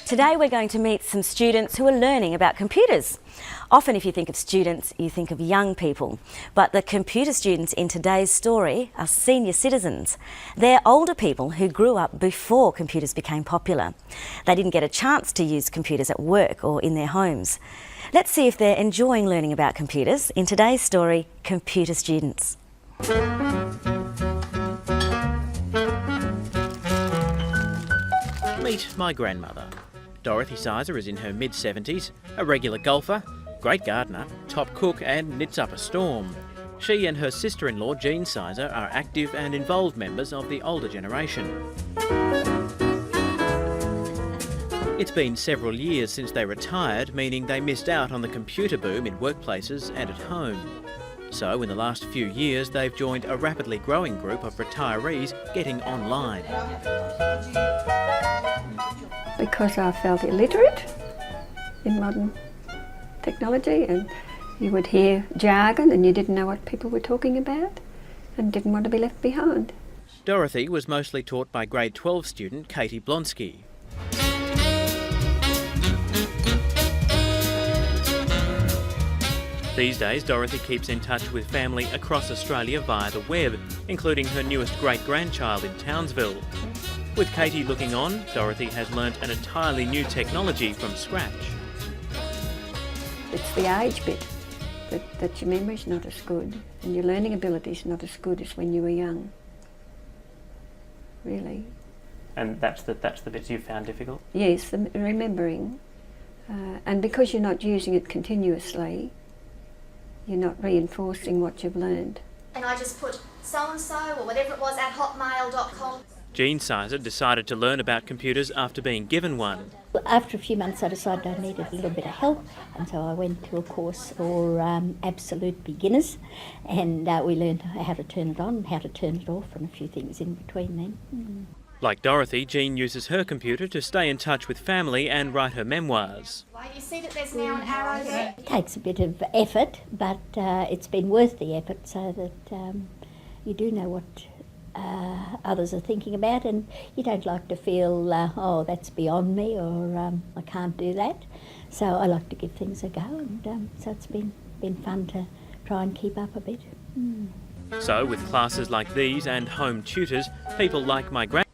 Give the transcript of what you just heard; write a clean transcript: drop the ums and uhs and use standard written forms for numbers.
Today we're going to meet some students who are learning about computers. Often if you think of students, you think of young people, but the computer students in today's story are senior citizens. They're older people who grew up before computers became popular. They didn't get a chance to use computers at work or in their homes. Let's see if they're enjoying learning about computers in today's story, Computer Students. Meet my grandmother. Dorothy Sizer is in her mid-70s, a regular golfer, great gardener, top cook and knits up a storm. She and her sister-in-law Jean Sizer are active and involved members of the older generation. It's been several years since they retired, meaning they missed out on the computer boom in workplaces and at home. So in the last few years they've joined a rapidly growing group of retirees getting online. Because I felt illiterate in modern technology, and you would hear jargon and you didn't know what people were talking about and didn't want to be left behind. Dorothy was mostly taught by grade 12 student Katie Blonsky. These days, Dorothy keeps in touch with family across Australia via the web, including her newest great-grandchild in Townsville. With Katie looking on, Dorothy has learnt an entirely new technology from scratch. It's the age bit that your memory's not as good and your learning ability's not as good as when you were young. Really. And that's the bits you found difficult? Yes, the remembering. And because you're not using it continuously, you're not reinforcing what you've learned. And I just put so-and-so or whatever it was at hotmail.com. Jean Sizer decided to learn about computers after being given one. After a few months I decided I needed a little bit of help, and so I went to a course for absolute beginners, and we learned how to turn it on, how to turn it off, and a few things in between then. Like Dorothy, Jean uses her computer to stay in touch with family and write her memoirs. Why do you see that there's now an arrow there? It takes a bit of effort, but it's been worth the effort, so that you do know what others are thinking about, and you don't like to feel, oh, that's beyond me, or I can't do that. So I like to give things a go, and so it's been fun to try and keep up a bit. So with classes like these and home tutors, people like my grandmother